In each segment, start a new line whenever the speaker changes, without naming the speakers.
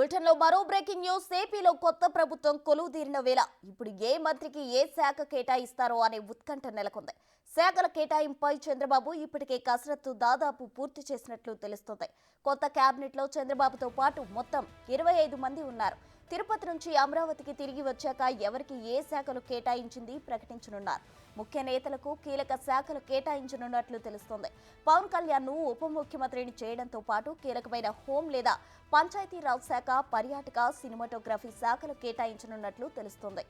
బులెటిన్లో మరో breaking news. ఏపీలో కొత్త ప్రభుత్వం కొలువుదీరిన వేళ ఇప్పుడు ఏ మంత్రికి ఏ శాఖ కేటాయిస్తారో అనే ఉత్కంఠ నెలకొంది. శాఖల కేటాయింపై చంద్రబాబు ఇప్పటికే కసరత్తు దాదాపు పూర్తి చేసినట్లు తెలుస్తోంది. కొత్త కేబినెట్లో చంద్రబాబుతో పాటు మొత్తం 25 మంది ఉన్నారు. తిరుపతి నుంచి అమరావతికి తిరిగి వచ్చాక ఎవరికి ఏ శాఖలు కేటాయించింది ప్రకటించనున్నారు. ముఖ్య నేతలకు కీలక శాఖలు కేటాయించనున్నట్లు తెలుస్తోంది. పవన్ కళ్యాణ్ ను ఉప ముఖ్యమంత్రిని చేయడంతో పాటు కీలకమైన హోం లేదా పంచాయతీరాజ్ శాఖ, పర్యాటక, సినిమాటోగ్రఫీ శాఖలు కేటాయించనున్నట్లు తెలుస్తోంది.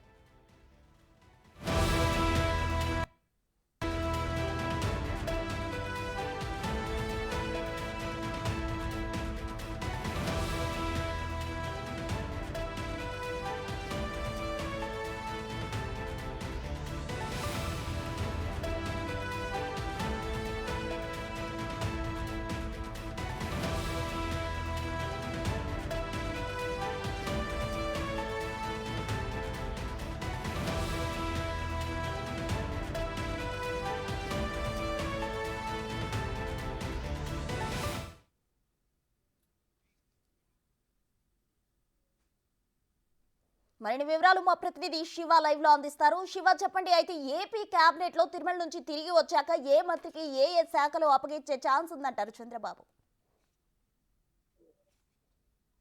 మరిన్ని వివరాలు మా ప్రతినిధి శివ లైవ్ లో అందిస్తారు. శివ, చెప్పండి. అయితే ఏపీ కేబినెట్ లో తిరుమల నుంచి తిరిగి వచ్చాక ఏ మంత్రికి ఏ ఏ శాఖలు అప్పగించే ఛాన్స్ ఉందంటారు చంద్రబాబు?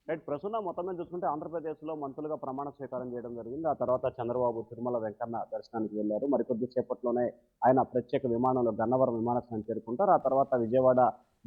రైట్. ప్రస్తుతం మొత్తం మీద చూసుకుంటే ఆంధ్రప్రదేశ్లో మంత్రులుగా ప్రమాణ స్వీకారం చేయడం జరిగింది. ఆ తర్వాత చంద్రబాబు తిరుమల వెంకన్న దర్శనానికి వెళ్ళారు. మరికొద్ది సేపట్లోనే ఆయన ప్రత్యేక విమానంలో గన్నవరం విమానాశ్రయం చేరుకుంటారు. ఆ తర్వాత విజయవాడ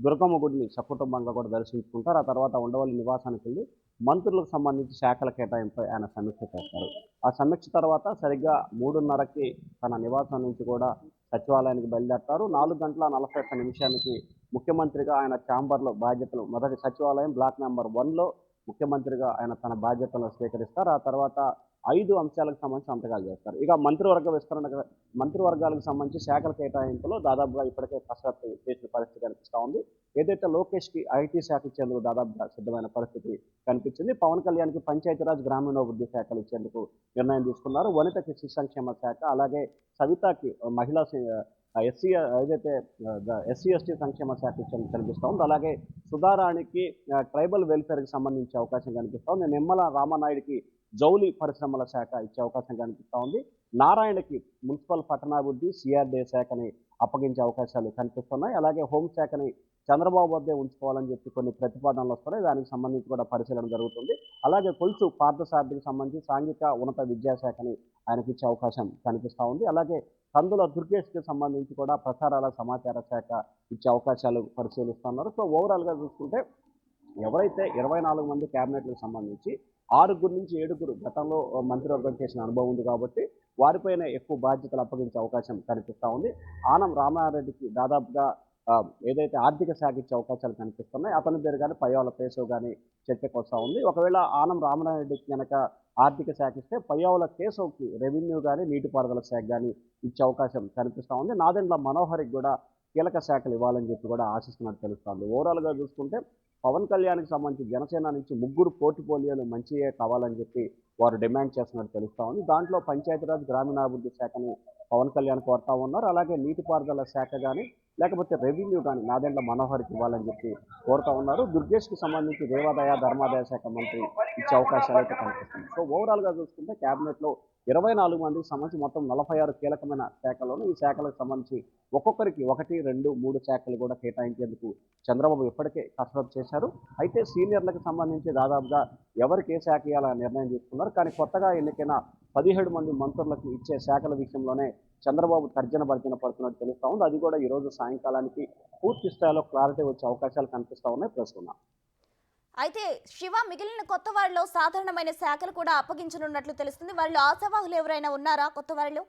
దుర్గమ్మ గుడిని సకుటుంబంగా కూడా దర్శించుకుంటారు. ఆ తర్వాత ఉండవల్లి నివాసానికి వెళ్ళి మంత్రులకు సంబంధించి శాఖల కేటాయింపై ఆయన సమీక్ష చేస్తారు. ఆ సమీక్ష తర్వాత సరిగ్గా 3:30కి తన నివాసం నుంచి కూడా సచివాలయానికి బయలుదేరతారు. 4:41 ముఖ్యమంత్రిగా ఆయన ఛాంబర్లో బాధ్యతలు మొదటి సచివాలయం బ్లాక్ నెంబర్ 1లో ముఖ్యమంత్రిగా ఆయన తన బాధ్యతలను స్వీకరిస్తారు. ఆ తర్వాత 5 అంశాలకు సంబంధించి సంతకాలు చేస్తారు. ఇక మంత్రివర్గాలకు సంబంధించి శాఖల కేటాయింపులో దాదాపుగా ఇప్పటికే కసరత్తు చేసిన పరిస్థితి కనిపిస్తూ ఉంది. ఏదైతే లోకేష్కి ఐటీ శాఖ ఇచ్చేందుకు దాదాపుగా సిద్ధమైన పరిస్థితి కనిపించింది. పవన్ కళ్యాణ్కి పంచాయతీరాజ్ గ్రామీణాభివృద్ధి శాఖలు ఇచ్చేందుకు నిర్ణయం తీసుకున్నారు. వనితకి శిశు సంక్షేమ శాఖ, అలాగే సవితకి మహిళా ఎస్సీ ఏదైతే ఎస్సీ ఎస్టీ సంక్షేమ శాఖ ఇచ్చేందుకు కనిపిస్తూ ఉంది. అలాగే సుధారాణికి ట్రైబల్ వెల్ఫేర్కి సంబంధించే అవకాశం కనిపిస్తూ ఉంది. నిమ్మల రామనాయుడికి జౌలి పరిశ్రమల శాఖ ఇచ్చే అవకాశం కనిపిస్తూ ఉంది. నారాయణకి మున్సిపల్ పట్టణాభివృద్ధి సిఆర్డీఏ శాఖని అప్పగించే అవకాశాలు కనిపిస్తున్నాయి. అలాగే హోంశాఖని చంద్రబాబు వద్దే ఉంచుకోవాలని చెప్పి కొన్ని ప్రతిపాదనలు వస్తున్నాయి. దానికి సంబంధించి కూడా పరిశీలన జరుగుతుంది. అలాగే కొలుసు పార్థసారథికి సంబంధించి సాంఘిక ఉన్నత విద్యాశాఖని ఆయనకి ఇచ్చే అవకాశం కనిపిస్తూ ఉంది. అలాగే కందుల దుర్గేష్కి సంబంధించి కూడా ప్రసారాల సమాచార శాఖ ఇచ్చే అవకాశాలు పరిశీలిస్తున్నారు. సో ఓవరాల్గా చూసుకుంటే ఎవరైతే 24 మంది క్యాబినెట్లకు సంబంధించి 6 నుంచి 7 గతంలో మంత్రివర్గం చేసిన అనుభవం ఉంది కాబట్టి వారిపైన ఎక్కువ బాధ్యతలు అప్పగించే అవకాశం కనిపిస్తూ ఉంది. ఆనం రామారెడ్డికి దాదాపుగా ఏదైతే ఆర్థిక శాఖ ఇచ్చే అవకాశాలు కనిపిస్తున్నాయి, అతని పేరు కానీ పయ్యావుల కేశవ్ కానీ చర్చకు వస్తూ ఉంది. ఒకవేళ ఆనం రామారెడ్డికి కనుక ఆర్థిక శాఖ ఇస్తే పయ్యావుల కేశవ్కి రెవెన్యూ కానీ నీటిపారుదల శాఖ కానీ ఇచ్చే అవకాశం కనిపిస్తూ ఉంది. నాదెండ్ల మనోహర్కి కూడా కీలక శాఖలు ఇవ్వాలని చెప్పి కూడా ఆశిస్తున్నట్టు తెలుస్తుంది. ఓవరాల్గా చూసుకుంటే పవన్ కళ్యాణ్కి సంబంధించి జనసేన నుంచి 3 పోర్ట్ఫోలియోలు మంచియే కావాలని చెప్పి వారు డిమాండ్ చేస్తున్నట్టు తెలుస్తూ ఉంది. దాంట్లో పంచాయతీరాజ్ గ్రామీణాభివృద్ధి శాఖని పవన్ కళ్యాణ్ కోరుతా ఉన్నారు. అలాగే నీటిపారుదల శాఖ కానీ లేకపోతే రెవెన్యూ కానీ నాదెండ్ల మనోహర్కి ఇవ్వాలని చెప్పి కోరుతా ఉన్నారు. దుర్గేష్కి సంబంధించి దేవాదాయ ధర్మాదాయ శాఖ మంత్రి ఇచ్చే అవకాశాలు అయితే కనిపిస్తుంది. సో ఓవరాల్గా చూసుకుంటే క్యాబినెట్లో 24 మందికి సంబంధించి మొత్తం 46 కీలకమైన శాఖలను ఈ శాఖలకు సంబంధించి ఒక్కొక్కరికి 1, 2, 3 శాఖలు కూడా కేటాయించేందుకు చంద్రబాబు ఇప్పటికే కసరత్తు చేశారు. అయితే సీనియర్లకు సంబంధించి దాదాపుగా ఎవరికి ఏ శాఖ ఇవ్వాలని నిర్ణయం తీసుకున్నారు. కానీ కొత్తగా ఎన్నికైన 17 మంది మంత్రులకు ఇచ్చే శాఖల విషయంలోనే చంద్రబాబు తర్జన భర్జన పడుతున్నట్టు తెలుస్తూ ఉంది. అది కూడా ఈరోజు సాయంకాలానికి పూర్తి స్థాయిలో క్లారిటీ వచ్చే అవకాశాలు కనిపిస్తూ ఉన్నాయి ప్రస్తుతం.
అయితే శివ, మిగిలిన కొత్త వారిలో సాధారణమైన శాఖలు కూడా అప్పగించనున్నట్లు తెలుస్తుంది. వారిలో ఆశావాహులు ఎవరైనా ఉన్నారా కొత్త వారిలో?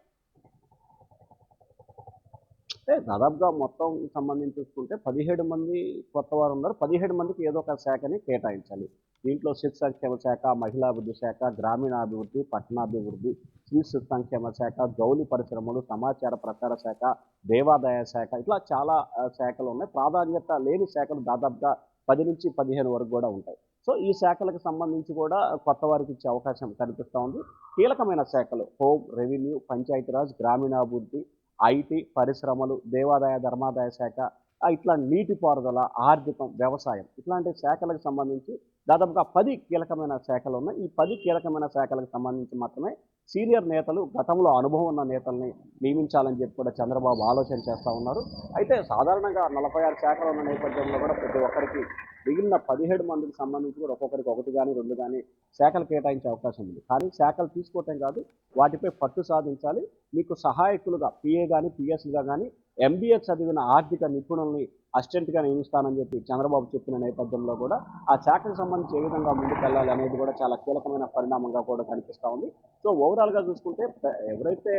దాదాపుగా మొత్తం సంబంధించి చూసుకుంటే 17 మంది కొత్త వారు ఉన్నారు. 17 మందికి ఏదో ఒక శాఖని కేటాయించాలి. దీంట్లో శిశు సంక్షేమ శాఖ, మహిళాభివృద్ధి శాఖ, గ్రామీణాభివృద్ధి, పట్టణాభివృద్ధి, శిశు సంక్షేమ శాఖ, జౌలి పరిశ్రమలు, సమాచార ప్రసార శాఖ, దేవాదాయ శాఖ, ఇట్లా చాలా శాఖలు ఉన్నాయి. ప్రాధాన్యత లేని శాఖలు దాదాపుగా 10 నుంచి 15 వరకు కూడా ఉంటాయి. సో ఈ శాఖలకు సంబంధించి కూడా కొత్త వారికి ఇచ్చే అవకాశం కనిపిస్తూ ఉంది. కీలకమైన శాఖలు హోం, రెవెన్యూ, పంచాయతీరాజ్, గ్రామీణాభివృద్ధి, ఐటీ, పరిశ్రమలు, దేవాదాయ ధర్మాదాయ శాఖ, ఇట్లా నీటిపారుదల, ఆర్థికం, వ్యవసాయం ఇట్లాంటి శాఖలకు సంబంధించి దాదాపుగా 10 కీలకమైన శాఖలు ఉన్నాయి. ఈ 10 కీలకమైన శాఖలకు సంబంధించి మాత్రమే సీనియర్ నేతలు, గతంలో అనుభవం ఉన్న నేతల్ని నియమించాలని చెప్పి కూడా చంద్రబాబు ఆలోచన చేస్తా ఉన్నారు. అయితే సాధారణంగా 46 శాఖలు ఉన్న నేపథ్యంలో కూడా ప్రతి ఒక్కరికి మిగిలిన 17 మందికి సంబంధించి కూడా ఒక్కొక్కరికి 1 గాని, 2 గాని శాఖలు కేటాయించే అవకాశం ఉంది. కానీ శాఖలు తీసుకోవటం కాదు, వాటిపై పట్టు సాధించాలి. మీకు సహాయకులుగా పీఏ గాని, పీఎస్‌లుగా గాని ఎంబీఏ చదివిన ఆర్థిక నిపుణుల్ని అసిస్టెంట్‌గా నియమిస్తానని చెప్పి చంద్రబాబు చెప్పిన నేపథ్యంలో కూడా ఆ శాఖకు సంబంధించి ఏ విధంగా ముందుకెళ్ళాలి అనేది కూడా చాలా కీలకమైన పరిణామంగా కూడా కనిపిస్తా ఉంది. సో ఓవరాల్‌గా చూసుకుంటే ఎవరైతే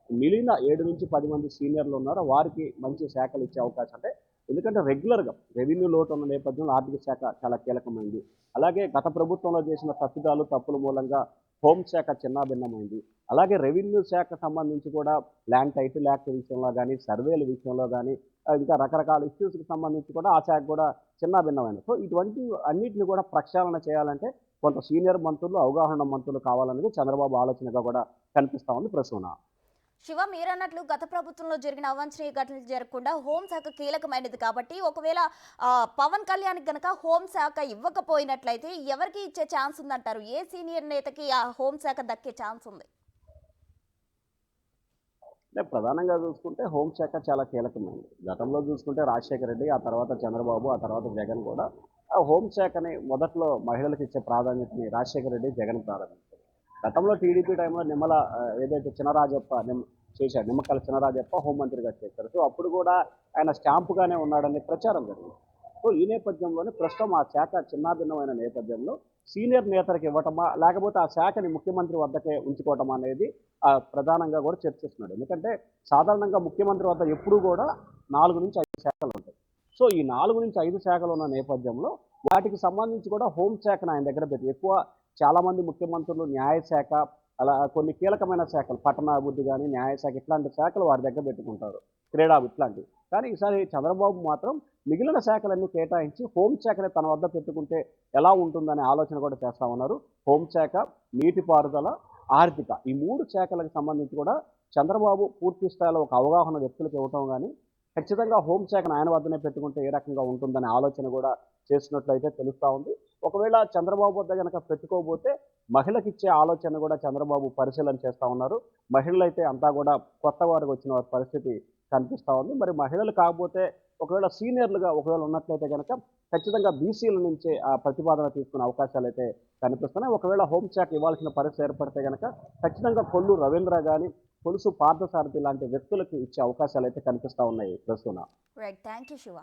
మిగిలిన 7-10 మంది సీనియర్లు ఉన్నారో వారికి మంచి శాఖలు ఇచ్చే అవకాశం అంటే ఎందుకంటే రెగ్యులర్‌గా రెవెన్యూ లోటు ఉన్న నేపథ్యంలో ఆర్థిక శాఖ చాలా కీలకమైంది. అలాగే గత ప్రభుత్వంలో చేసిన తప్పిదాలు, తప్పుల మూలంగా హోంశాఖ చిన్నాభిన్నమైంది. అలాగే రెవెన్యూ శాఖ సంబంధించి కూడా ల్యాండ్ టైటిల్ యాక్ట్ విషయంలో గానీ, సర్వేల విషయంలో గానీ, ఇంకా రకరకాల ఇష్యూస్‌కి సంబంధించి కూడా ఆ శాఖ కూడా చిన్నాభిన్నమైంది. సో ఇటువంటి అన్నిటిని కూడా ప్రక్షాళన చేయాలంటే కొంత సీనియర్ మంత్రులు, అవగాహన మంత్రులు కావాలనేది చంద్రబాబు ఆలోచనగా కూడా కనిపిస్తా ఉంది ప్రస్తుతం.
శివ, మీరన్నట్లు గత ప్రభుత్వంలో జరిగిన అవాంఛనీయ ఘటనలు జరగకుండా హోంశాఖ కీలకమైనది కాబట్టి ఒకవేళ పవన్ కళ్యాణ్ గనక హోంశాఖ ఇవ్వకపోయినట్లయితే ఎవరికి ఇచ్చే ఛాన్స్ ఉందంటారు? ఏ సీనియర్ నేతకి ఆ హోంశాఖ దక్కే ఛాన్స్ ఉంది?
అంటే ప్రధానంగా చూసుకుంటే హోంశాఖ చాలా కీలకమైనది. గతంలో చూసుకుంటే రాజశేఖర రెడ్డి, ఆ తర్వాత చంద్రబాబు, ఆ తర్వాత జగన్ కూడా ఆ హోంశాఖని మొదట్లో మహిళలకు ఇచ్చే ప్రాధాన్యతని రాజశేఖర రెడ్డి, జగన్ ప్రారంభించారు. గతంలో టీడీపీ టైంలో ఏదైతే చినరాజప్ప చేశాడు, నిమ్మకాయల చినరాజప్ప హోంమంత్రిగా చేశారు. సో అప్పుడు కూడా ఆయన స్టాంపుగానే ఉన్నాడనే ప్రచారం జరిగింది. సో ఈ నేపథ్యంలోనే ప్రస్తుతం ఆ శాఖ చిన్నాభిన్నమైన నేపథ్యంలో సీనియర్ నేతలకు ఇవ్వటమా, లేకపోతే ఆ శాఖని ముఖ్యమంత్రి వద్దకే ఉంచుకోవటమా అనేది ప్రధానంగా కూడా చర్చిస్తున్నాడు. ఎందుకంటే సాధారణంగా ముఖ్యమంత్రి వద్ద ఎప్పుడూ కూడా 4-5 శాఖలు ఉంటాయి. సో ఈ 4-5 శాఖలు ఉన్న నేపథ్యంలో వాటికి సంబంధించి కూడా హోంశాఖను ఆయన దగ్గర పెట్టి ఎక్కువ చాలామంది ముఖ్యమంత్రులు న్యాయశాఖ, అలా కొన్ని కీలకమైన శాఖలు పట్టణాభివృద్ధి కానీ, న్యాయశాఖ ఇట్లాంటి శాఖలు వారి దగ్గర పెట్టుకుంటారు. ఇట్లాంటివి. కానీ ఈసారి చంద్రబాబు మాత్రం మిగిలిన శాఖలన్నీ కేటాయించి హోంశాఖని తన వద్ద పెట్టుకుంటే ఎలా ఉంటుందనే ఆలోచన కూడా చేస్తా ఉన్నారు. హోంశాఖ, నీటిపారుదల, ఆర్థిక ఈ 3 శాఖలకు సంబంధించి కూడా చంద్రబాబు పూర్తి స్థాయిలో ఒక అవగాహన వ్యక్తులకు ఇవ్వటం కానీ, ఖచ్చితంగా హోంశాఖను ఆయన వద్దనే పెట్టుకుంటే ఏ రకంగా ఉంటుందనే ఆలోచన కూడా చేసినట్లయితే తెలుస్తూ ఉంది. ఒకవేళ చంద్రబాబు వద్ద కనుక పెట్టుకోబోతే మహిళకిచ్చే ఆలోచన కూడా చంద్రబాబు పరిశీలన చేస్తూ ఉన్నారు. మహిళలైతే అంతా కూడా కొత్త వారికి వచ్చిన వారి పరిస్థితి కనిపిస్తూ ఉంది. మరి మహిళలు కాకపోతే ఒకవేళ సీనియర్లుగా ఒకవేళ ఉన్నట్లయితే కనుక ఖచ్చితంగా బీసీల నుంచే ఆ ప్రతిపాదన తీసుకునే అవకాశాలు అయితే కనిపిస్తున్నాయి. ఒకవేళ హోంశాఖ ఇవ్వాల్సిన పరిస్థితి ఏర్పడితే కనుక ఖచ్చితంగా కొల్లు రవీంద్ర కానీ, కొలుసు పార్థసారథి లాంటి వ్యక్తులకు ఇచ్చే అవకాశాలు అయితే కనిపిస్తూ ఉన్నాయి ప్రస్తుతం.
Right, thank you Shiva.